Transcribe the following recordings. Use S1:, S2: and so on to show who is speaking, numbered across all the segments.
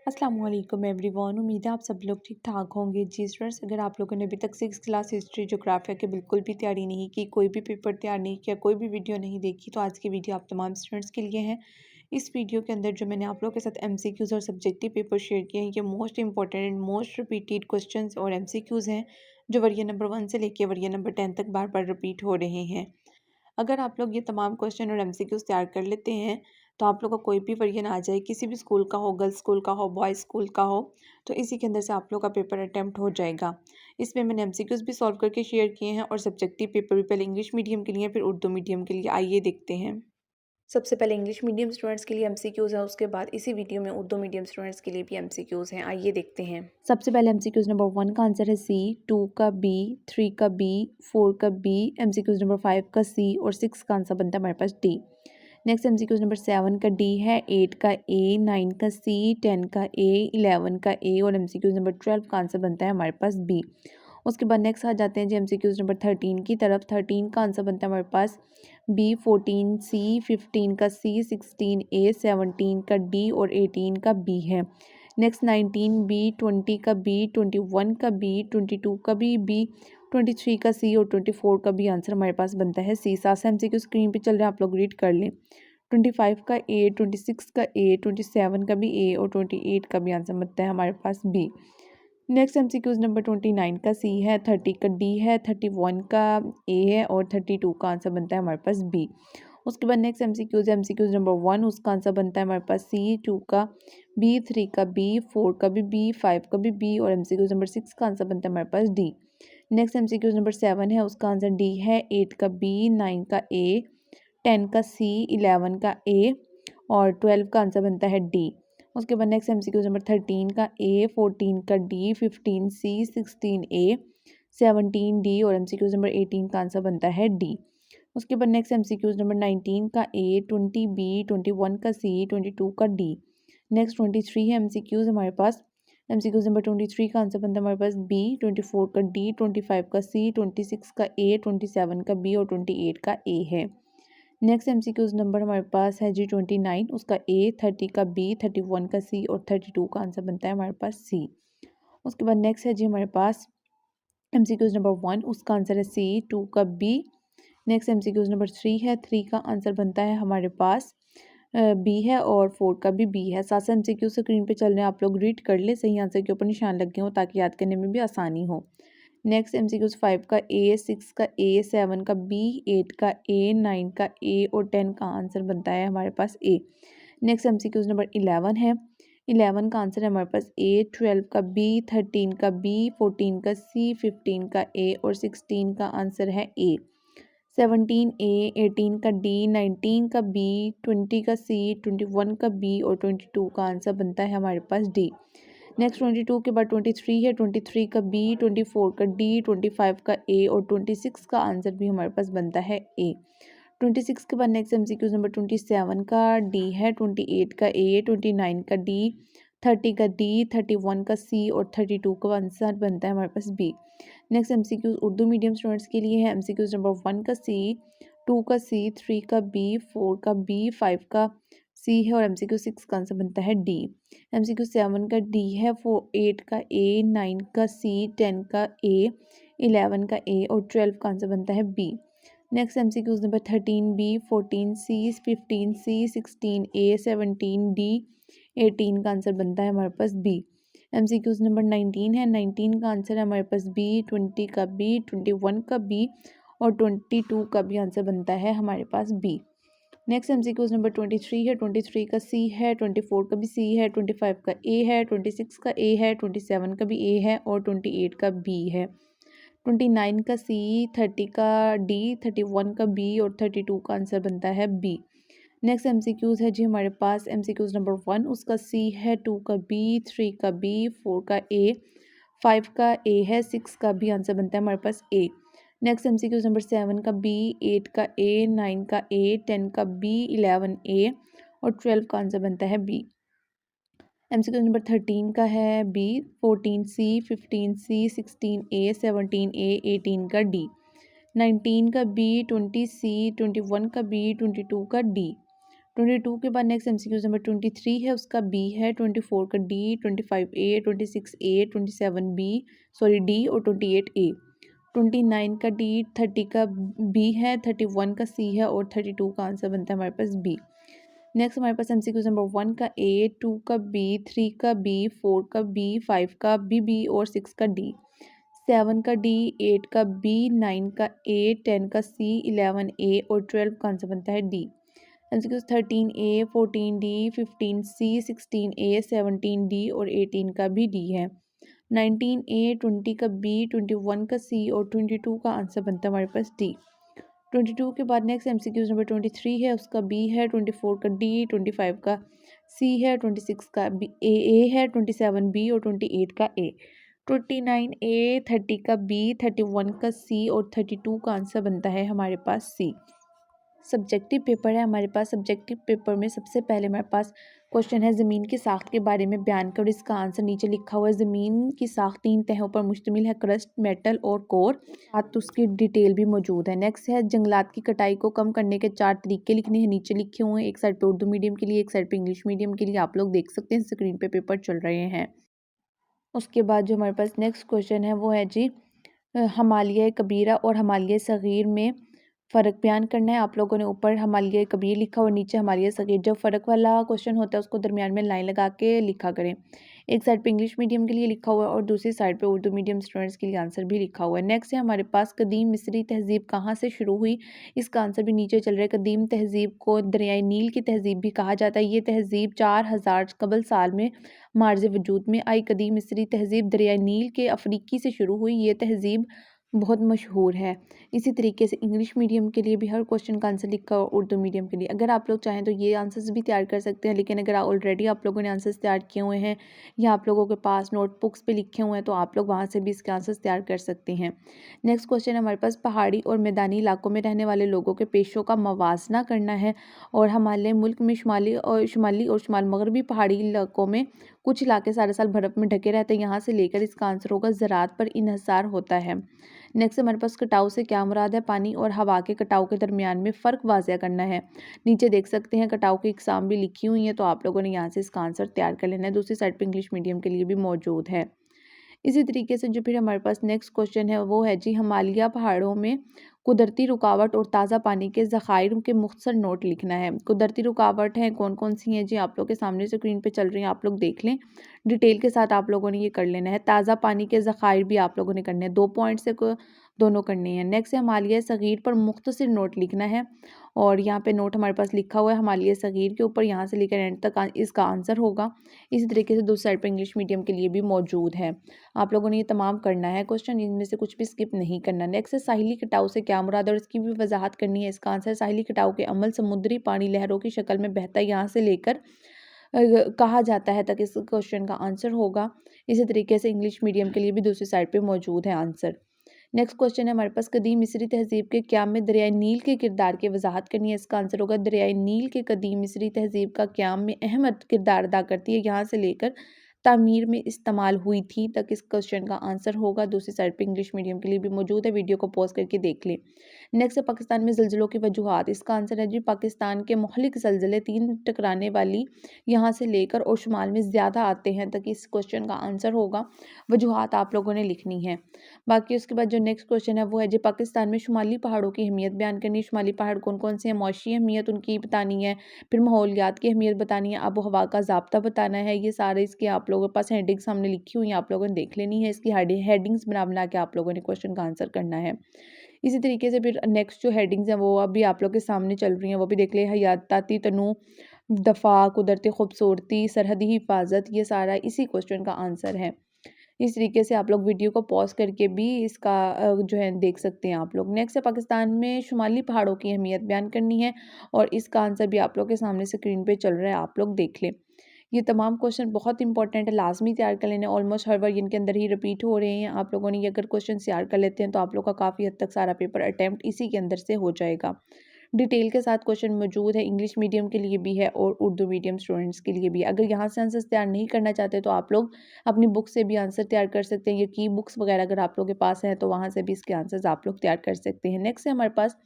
S1: अस्सलाम वालेकुम एवरीवन। उम्मीद है आप सब लोग ठीक ठाक होंगे। जी स्टूडेंट्स, अगर आप लोगों ने अभी तक 6 क्लास हिस्ट्री जोग्राफिया के बिल्कुल भी तैयारी नहीं की, कोई भी पेपर तैयार नहीं किया, कोई भी वीडियो नहीं देखी, तो आज की वीडियो आप तमाम स्टूडेंट्स के लिए है। इस वीडियो के अंदर जो मैंने आप लोगों के साथ MCQs और सब्जेक्टिव पेपर शेयर किए हैं, ये most important and most repeated question और MCQs हैं, जो वरीय नंबर 1 से लेकर वरीय नंबर 10 तक बार बार रिपीट हो रहे हैं। अगर आप लोग ये तमाम क्वेश्चन और MCQs तैयार कर लेते हैं, तो आप लोग का कोई भी वर्जन आ जाए, किसी भी स्कूल का हो, गर्ल्स स्कूल का हो, बॉयज़ स्कूल का हो, तो इसी के अंदर से आप लोग का पेपर अटैम्प्ट हो जाएगा। इसमें मैंने MCQs भी सॉल्व करके शेयर किए हैं और सब्जेक्टिव पेपर भी, पहले इंग्लिश मीडियम के लिए फिर उर्दू मीडियम के लिए। आइए देखते हैं। सबसे पहले इंग्लिश मीडियम स्टूडेंट्स के लिए MCQs है, उसके बाद इसी वीडियो में उर्दू मीडियम स्टूडेंट्स के लिए भी MCQs हैं। आइए देखते हैं। सबसे पहले MCQs नंबर 1 का आंसर है C, 2 का B, 3 का B, 4 का B, MCQs नंबर 5 का C और 6 का आंसर बनता है हमारे पास D। नेक्स्ट MCQs नंबर 7 का D है, 8 का A, 9 का C, 10 का A, 11 का A और MCQs नंबर 12 का आंसर बनता है हमारे पास B। उसके बाद नेक्स्ट आ जाते हैं जी MCQs नंबर 13 की तरफ। 13 का आंसर बनता है हमारे पास B, 14 C, 15 का C, 16 A, 17 का D और 18 का B है। नेक्स्ट 19 B, 20 का B, 21 का B, 22 का B, 23 का C और 24 का B आंसर हमारे पास बनता है C। सात से MCQ स्क्रीन पे चल रहे हैं, आप लोग रीड कर लें। 25 का A, 26 का A, 27 का भी A और 28 का भी आंसर बनता है हमारे पास B। नेक्स्ट MCQs नंबर 29 का C है, 30 का D है, 31 का A है और 32 का आंसर बनता है हमारे पास B। उसके बाद नेक्स्ट MCQs नंबर 1, उसका आंसर बनता है हमारे पास C, 2 का B, 3 का B, 4 का भी B, 5 का भी B और MCQs नंबर 6 का आंसर बनता है हमारे पास D। नेक्स्ट MCQs नंबर 7 है, उसका आंसर D है, 8 का B, 9 का A, 10 का C, 11 का A और 12 का आंसर बनता है D। उसके बाद नेक्स्ट MCQs नंबर 13 का A, 14 का D, 15 C, 16 A, 17 D और MCQs नंबर 18 का आंसर बनता है D। उसके बाद नेक्स्ट MCQs नंबर 19 का A, 20 B, 21 का C, 22 का D। नेक्स्ट 23 है MCQs हमारे पास। MCQs नंबर 23 का आंसर बनता है हमारे पास B, 24 का D, 25 का C, 26 का A, 27 का B और 28 का A है। नेक्स्ट MCQs नंबर हमारे पास है जी 29, उसका A, 30 का B, 31 का C और 32 का आंसर बनता है हमारे पास C। उसके बाद नेक्स्ट है जी हमारे पास MCQs नंबर 1, उसका आंसर है C, 2 का B। नेक्स्ट MCQs नंबर 3 है, 3 का आंसर बनता है हमारे पास B है और 4 का भी B है। साथ से MCQ स्क्रीन पे चल रहे हैं, आप लोग रीड कर ले, सही आंसर के ऊपर निशान लगे हों ताकि याद करने में भी आसानी हो। नेक्स्ट MCQs 5 का A, 6 का A, 7 का B, 8 का A, 9 का A और 10 का आंसर बनता है हमारे पास A। नेक्स्ट MCQs नंबर 11 है, 11 का आंसर है हमारे पास A, 12 का B, 13 का B, 14 का C, 15 का A और 16 का आंसर है A। 17 A, 18 का D, 19 का B, 20 का C, 21 का B और 22 का आंसर बनता है हमारे पास D। नेक्स्ट 22 के बाद 23 है, 23 का B, 24 का D, 25 का A और 26 का आंसर भी हमारे पास बनता है A। 26 के बाद नेक्स्ट MCQs नंबर 27 का D है, 28 का A, 29 का D, 30 का D, 31 का C और 32 का आंसर बनता है हमारे पास B। Next MCQs Urdu medium students के लिए है। MCQs नंबर 1 का C, 2 का C, 3 का B, 4 का B, 5 का C है और MCQ 6 का आंसर बनता है D। MCQ 7 का D है, 8 का A, 9 का C, 10 का A, 11 का A और 12 का आंसर बनता है B। Next MCQs number 13 B, 14 C, 15 C, 16 A, 17 D, 18 का आंसर बनता है हमारे पास B। MCQs नंबर 19 है, 19 का आंसर है हमारे पास B, 20 का B, 21 का B और 22 का भी आंसर बनता है हमारे पास B। नेक्स्ट MCQs नंबर 23 है, 23 का C है, 24 का भी C है, 25 का A है, 26 का A है, 27 का भी A है और 28 का B है। 29 का C, 30 का D, 31 का B और 32 का आंसर बनता है B। नेक्स्ट MCQs है जी हमारे पास। MCQs नंबर 1, उसका C है, 2 का B, 3 का B, 4 का A, 5 का A है, 6 का भी आंसर बनता है हमारे पास A। नेक्स्ट MCQs नंबर 7 का B, 8 का A, 9 का A, 10 का B, 11 A और 12 का आंसर बनता है B। MCQ नंबर 13 का है B, 14 C, 15 C, 16 A, 17 A, 18 का D, 19 का B, 20 C, 21 का B, 22 का D, 22 के बाद नेक्स्ट MCQ नंबर 23 है, उसका बी है, 24 का D, 25A, 26A, 27B, sorry D और 28A, 29 का डी, 30 का बी है, 31 का सी है और 32 का आंसर बनता है हमारे पास बी। नेक्स्ट हमारे पास MCQ नंबर 1 का ए, 2 का बी, 3 का बी, 4 का बी, 5 का बी और 6 का डी, 7 का डी, 8 का बी, 9 का ए, 10 का सी, 11A और 12 का आंसर बनता है D. MCQ 13A, 14D, 15C, 16A, 17D और 18 का भी डी है। 19A, 20 का बी, 21 का सी और 22 का आंसर बनता है हमारे पास डी। 22 के बाद नेक्स्ट MCQ नंबर 23 है, उसका बी है, 24 का डी, 25 का सी है, 26 का बी ए है, 27B और 28 का ए, 29A, 30 का बी, 31 का सी और 32 का आंसर बनता है हमारे पास सी। सब्जेक्टिव पेपर है हमारे पास। सब्जेक्टिव पेपर में सबसे पहले हमारे पास क्वेश्चन है, ज़मीन की साख्त के बारे में बयान करो। इसका आंसर नीचे लिखा हुआ है। ज़मीन की साख्त 3 तहों पर मुश्तमिल है, क्रस्ट, मेटल और कोर, साथ उसकी डिटेल भी मौजूद है। नेक्स्ट है, जंगलात की कटाई को कम करने के 4 तरीके लिखने हैं, नीचे लिखे हुए हैं। एक साइड पे उर्दू मीडियम के लिए, एक साइड पे इंग्लिश मीडियम के लिए, आप लोग देख सकते हैं स्क्रीन पे पेपर चल रहे हैं। उसके बाद जो हमारे पास नेक्स्ट क्वेश्चन है वो है जी, हमालिया कबीरा और हमालिया सग़ीर में फ़र्क बयान करना है। आप लोगों ने ऊपर हमालिया कबीर लिखा और नीचे हमालिया सग़ीर। जब फ़र्क वाला क्वेश्चन होता है उसको दरमियान में लाइन लगा के लिखा करें। एक साइड पे इंग्लिश मीडियम के लिए लिखा हुआ है और दूसरी साइड पे उर्दू मीडियम स्टूडेंट्स के लिए आंसर भी लिखा हुआ है। नेक्स्ट है हमारे पास, कदीम मिस्री तहज़ीब कहाँ से शुरू हुई। इसका आंसर भी नीचे चल रहा है। कदीम तहज़ीब को दरियाई नील की तहज़ीब भी कहा जाता है। ये तहज़ीब 4000 कबल साल में मार्ज़ वजूद में आई। कदीम मिस्री तहज़ीब दरियाई नील के अफ्रीकी से शुरू हुई। ये तहज़ीब बहुत मशहूर है। इसी तरीके से इंग्लिश मीडियम के लिए भी हर क्वेश्चन का आंसर लिखा और उर्दू मीडियम के लिए। अगर आप लोग चाहें तो ये आंसर्स भी तैयार कर सकते हैं, लेकिन अगर ऑलरेडी आप लोगों ने आंसर्स तैयार किए हुए हैं या आप लोगों के पास नोटबुक्स पे लिखे हुए हैं तो आप लोग वहाँ से भी इसके आंसर्स तैयार कर सकते हैं। नेक्स्ट क्वेश्चन हमारे पास, पहाड़ी और मैदानी इलाकों में रहने वाले लोगों के पेशों का मवाजना करना है और हमारे मुल्क में शुमाली और शुमाल मगरबी पहाड़ी इलाकों में कुछ इलाके सारे साल बर्फ़ में ढके रहते हैं। यहाँ से लेकर इसका आंसर होगा ज़राअत पर इन्हिसार होता है। नेक्स्ट हमारे पास, कटाव से क्या मुराद है। पानी और हवा के कटाव के दरमियान में फ़र्क वाज़ेह करना है। नीचे देख सकते हैं कटाव की इकसाम भी लिखी हुई हैं, तो आप लोगों ने यहाँ से इसका आंसर तैयार कर लेना है। दूसरी साइड पे इंग्लिश मीडियम के लिए भी मौजूद है। इसी तरीके से जो फिर हमारे पास नेक्स्ट क्वेश्चन है वो है जी, हिमालय पहाड़ों में कुदरती रुकावट और ताज़ा पानी के ज़खायर के मुख्तसर नोट लिखना है। कुदरती रुकावट हैं कौन कौन सी हैं जी, आप लोग के सामने स्क्रीन पे चल रही हैं, आप लोग देख लें। डिटेल के साथ आप लोगों ने ये कर लेना है। ताज़ा पानी के ज़खायर भी आप लोगों ने करने हैं, 2 पॉइंट से दोनों करने हैं। नेक्स्ट है, हिमालय सग़ीर पर मुख्तसर नोट लिखना है और यहाँ पे नोट हमारे पास लिखा हुआ है हिमालय सग़ीर के ऊपर, यहाँ से लेकर एंड तक इसका आंसर होगा। इसी तरीके से दूसरी साइड पर इंग्लिश मीडियम के लिए भी मौजूद है। आप लोगों ने ये तमाम करना है क्वेश्चन, इनमें से कुछ भी स्किप नहीं करना। नेक्स्ट है, साहिली कटाव से क्या मुराद है और इसकी भी वजाहत करनी है। इसका आंसर, साहिली कटाव के अमल समुद्री पानी लहरों की शक्ल में बहता है, यहाँ से लेकर कहा जाता है तक इस क्वेश्चन का आंसर होगा। इसी तरीके से इंग्लिश मीडियम के लिए भी दूसरी साइड पे मौजूद है आंसर। नेक्स्ट क्वेश्चन है हमारे पास, कदीम मिस्री तहज़ीब के क़याम में दरियाई नील के किरदार की वजाहत करनी है। इसका आंसर होगा, दरियाई नील के कदीम मिस्री तहज़ीब का क़याम में अहम किरदार अदा करती है, यहाँ से लेकर तामीर में इस्तेमाल हुई थी तक इस क्वेश्चन का आंसर होगा। दूसरी साइड पे इंग्लिश मीडियम के लिए भी मौजूद है, वीडियो को पॉज करके देख लें। नेक्स्ट है, पाकिस्तान में ज़लज़लों की वजूहात। इसका आंसर है जी, पाकिस्तान के मुख्तलिफ ज़लज़ले 3 टकराने वाली यहाँ से लेकर और शुमाल में ज़्यादा आते हैं तक इस क्वेश्चन का आंसर होगा। वजूहात आप लोगों ने लिखनी है। बाकी उसके बाद जो नेक्स्ट क्वेश्चन है वो है जी, पाकिस्तान में शुमाली पहाड़ों की अहमियत बयान करनी है। शुमाली पहाड़ कौन कौन से हैं, मौशी अहमियत उनकी बतानी है, फिर माहौलियात की अहमियत बतानी है, आबो हवा का ज़ाब्ता बताना है। ये सारे इसके आप लोगों के पास हेडिंग्स सामने लिखी हुई हैं, आप लोगों ने देख लेनी है। इसकी हेडिंग्स बना बना के आप लोगों ने क्वेश्चन का आंसर करना है। इसी तरीके से फिर नेक्स्ट जो हेडिंग्स हैं वो अभी आप लोग के सामने चल रही हैं, वो भी देख लें। हयाताती तनू, दफ़ा, कुदरती खूबसूरती, सरहदी हिफाजत, ये सारा इसी क्वेश्चन का आंसर है। इस तरीके से आप लोग वीडियो को पॉज करके भी इसका जो है देख सकते हैं आप लोग। नेक्स्ट है, पाकिस्तान में शुमाली पहाड़ों की अहमियत बयान करनी है और इसका आंसर भी आप लोग के सामने स्क्रीन पे चल रहा है, आप लोग देख लें। ये तमाम क्वेश्चन बहुत इंपॉर्टेंट है, लाजमी तैयार कर लेना। ऑलमोस्ट हर बार इनके अंदर ही रिपीट हो रहे हैं। आप लोगों ने ये अगर क्वेश्चन तैयार कर लेते हैं तो आप लोग का काफ़ी हद तक सारा पेपर अटैम्प्ट इसी के अंदर से हो जाएगा। डिटेल के साथ क्वेश्चन मौजूद है, इंग्लिश मीडियम के लिए भी है और उर्दू मीडियम स्टूडेंट्स के लिए भी। अगर यहाँ से आंसर्स तैयार नहीं करना चाहते तो आप लोग अपनी बुक से भी आंसर तैयार कर सकते हैं। ये की बुक्स वगैरह अगर आप लोगों के पास हैं तो वहाँ से भी इसके आंसर्स आप लोग तैयार कर सकते हैं। नेक्स्ट है हमारे पास,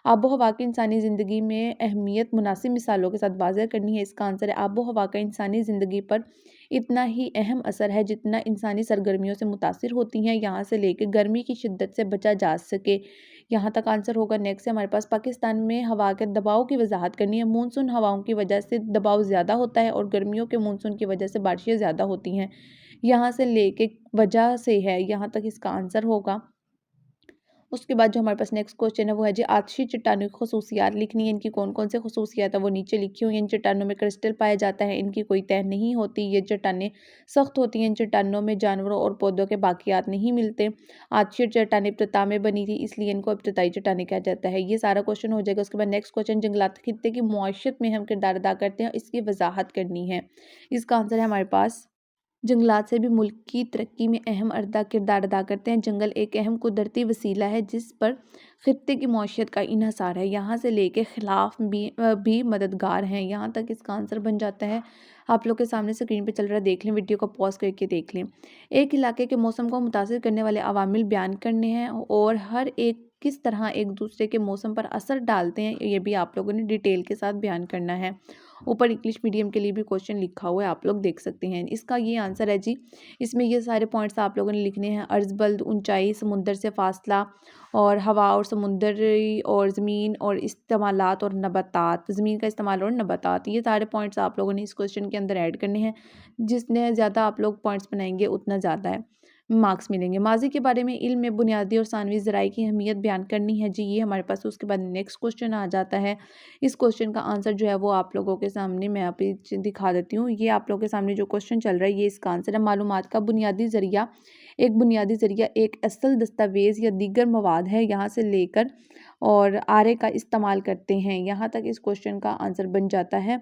S1: आबो हवा की इंसानी ज़िंदगी में अहमियत मुनासिब मिसालों के साथ वाज़ह करनी है। इसका आंसर है आबो हवा का इंसानी ज़िंदगी पर इतना ही अहम असर है जितना इंसानी सरगर्मियों से मुतासिर होती हैं, यहाँ से लेके गर्मी की शिद्दत से बचा जा सके। यहाँ तक आंसर होगा। नेक्स्ट है हमारे पास पाकिस्तान में हवा के दबाव की वजाहत करनी है। मानसून हवाओं की वजह से दबाव ज़्यादा होता है और गर्मियों के मानसून की वजह से बारिशें ज़्यादा होती हैं। यहाँ से लेके वजह से है, यहाँ तक इसका आंसर होगा। उसके बाद जो हमारे पास नेक्स्ट क्वेश्चन है वो है जी आतशी चट्टानों की खसूसियात लिखनी है। इनकी कौन कौन से खसूसियात है वो नीचे लिखी हुई हैं। इन चट्टानों में क्रिस्टल पाया जाता है, इनकी कोई तह नहीं होती, ये चट्टानें सख्त होती हैं, इन चट्टानों में जानवरों और पौधों के बाकियात नहीं मिलते। आतशी चट्टानें इब्तिदा में बनी थी इसलिए इनको इब्तिदाई चट्टानें कहा जाता है। ये सारा क्वेश्चन हो जाएगा। उसके बाद नेक्स्ट क्वेश्चन जंगलात खित्ते की मुआशत में हम किरदार अदा करते हैं, इसकी वजाहत करनी है। इसका आंसर है हमारे पास जंगलात से भी मुल्क की तरक्की में अहम किरदार अदा करते हैं। जंगल एक अहम कुदरती वसीला है जिस पर खित्ते की मौशियत का इन्हसार है, यहाँ से लेके खिलाफ भी मददगार हैं। यहाँ तक इसका आंसर बन जाता है। आप लोग के सामने स्क्रीन पे चल रहा है, देख लें, वीडियो को पॉज करके देख लें। एक इलाके के मौसम को मुतासिर करने वाले अवामिल बयान करने हैं और हर एक किस तरह एक दूसरे के मौसम पर असर डालते हैं, ये भी आप लोगों ने डिटेल के साथ बयान करना है। ऊपर इंग्लिश मीडियम के लिए भी क्वेश्चन लिखा हुआ है, आप लोग देख सकते हैं। इसका ये आंसर है जी। इसमें ये सारे पॉइंट्स आप लोगों ने लिखने हैं। अर्ज़ बल्द, ऊंचाई, समुंदर से फासला और हवा और समुंदर और ज़मीन और इस्तेमालात और नबातात, ज़मीन का इस्तेमाल और नबातात, ये सारे पॉइंट्स आप लोगों ने इस क्वेश्चन के अंदर ऐड करने हैं। जितने ज़्यादा आप लोग पॉइंट्स बनाएंगे उतना ज़्यादा है मार्क्स मिलेंगे। माजी के बारे में इल्म में बुनियादी और सानवी ज़राए की अहमियत बयान करनी है जी, ये हमारे पास। उसके बाद नेक्स्ट क्वेश्चन आ जाता है। इस क्वेश्चन का आंसर जो है वो आप लोगों के सामने मैं यहाँ पे दिखा देती हूँ। ये आप लोगों के सामने जो क्वेश्चन चल रहा है ये इसका आंसर है। मालूमात का बुनियादी ज़रिया एक असल दस्तावेज़ या दीगर मवाद है, यहाँ से लेकर और आरे का इस्तेमाल करते हैं। यहाँ तक इस क्वेश्चन का आंसर बन जाता है।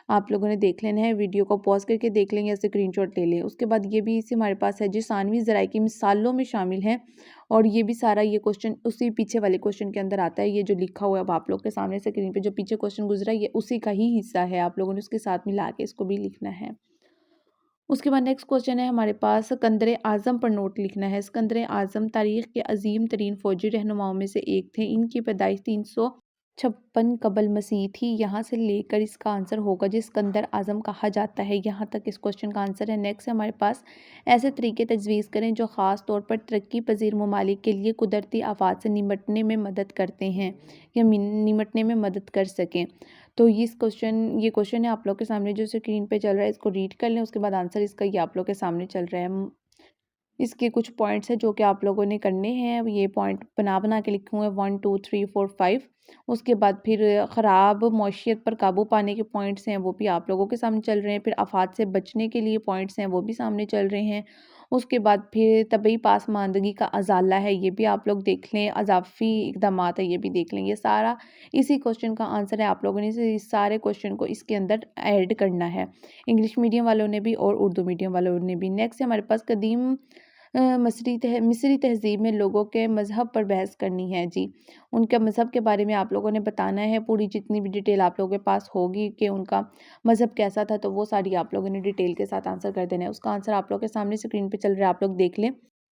S1: आप लोगों ने देख लेना है, वीडियो को पॉज करके देख लें या स्क्रीनशॉट ले लें। उसके बाद ये भी इसी हमारे पास है जी सानवी ज़राए की मिसालों में शामिल है और ये भी सारा ये क्वेश्चन उसी पीछे वाले क्वेश्चन के अंदर आता है। ये जो लिखा हुआ है अब आप लोग के सामने स्क्रीन पे जो पीछे क्वेश्चन गुजरा है ये उसी का ही हिस्सा है, आप लोगों ने उसके साथ मिला के इसको भी लिखना है। उसके बाद नेक्स्ट क्वेश्चन है हमारे पास सिकंदर आज़म पर नोट लिखना है। सिकंदर आज़म तारीख़ के अजीम तरीन फ़ौजी रहनुमाओं में से एक थे। इनकी पैदाइश 356 कबल मसीह थी। यहाँ से लेकर इसका आंसर होगा जी सिकंदर आज़म कहा जाता है। यहाँ तक इस क्वेश्चन का आंसर है। नेक्स्ट है हमारे पास ऐसे तरीके तजवीज़ करें जो ख़ास तौर पर तरक्की पजीर ममालिक के लिए कुदरती आफात से निमटने में मदद करते हैं या निमटने में मदद कर सकें। तो ये ये क्वेश्चन है आप लोग के सामने जो स्क्रीन पे चल रहा है, इसको रीड कर लें। उसके बाद आंसर इसका ये आप लोग के सामने चल रहा है। इसके कुछ पॉइंट्स हैं जो कि आप लोगों ने करने हैं। ये पॉइंट बना के लिखे हुए हैं 1 2 3 4 5। उसके बाद फिर ख़राब मौशियत पर काबू पाने के पॉइंट्स हैं वो भी आप लोगों के सामने चल रहे हैं। फिर आफात से बचने के लिए पॉइंट्स हैं वो भी सामने चल रहे हैं। उसके बाद फिर तबी पासमानदगी का अजाला है, ये भी आप लोग देख लें। अजाफ़ी इक़दामात है, ये भी देख लें। ये सारा इसी क्वेश्चन का आंसर है। आप लोगों ने इस सारे क्वेश्चन को इसके अंदर ऐड करना है, इंग्लिश मीडियम वालों ने भी और उर्दू मीडियम वालों ने भी। नेक्स्ट है हमारे पास कदीम मिस्री तहज़ीब में लोगों के मज़हब पर बहस करनी है जी। उनके मज़हब के बारे में आप लोगों ने बताना है। पूरी जितनी भी डिटेल आप लोगों के पास होगी कि उनका मज़हब कैसा था, तो वो सारी आप लोगों ने डिटेल के साथ आंसर कर देना है। उसका आंसर आप लोगों के सामने स्क्रीन पे चल रहा है, आप लोग देख लें।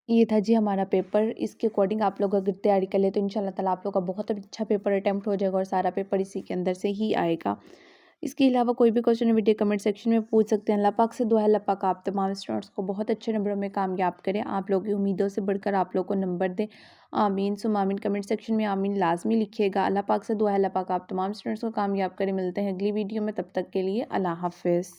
S1: ये था जी हमारा पेपर। इसके अकॉर्डिंग आप लोग अगर तैयारी कर ले तो इंशाल्लाह ताला आप लोग का बहुत अच्छा पेपर अटैम्प्ट हो जाएगा और सारा पेपर इसी के अंदर से ही आएगा। इसके अलावा कोई भी क्वेश्चन वीडियो कमेंट सेक्शन में पूछ सकते हैं। अल्लाह पाक से दुआ है, अल्लाह पाक आप तमाम स्टूडेंट्स को बहुत अच्छे नंबरों में कामयाब करें। आप लोगों की उम्मीदों से बढ़कर आप लोग को नंबर दें। आमीन सुम आमीन। कमेंट सेक्शन में आमीन लाजमी लिखिएगा। अल्लाह पाक से दुआ है, अल्लाह पाक आप तमाम स्टूडेंट्स को कामयाब करें। मिलते हैं अगली वीडियो में, तब तक के लिए अल्लाह हाफिज़।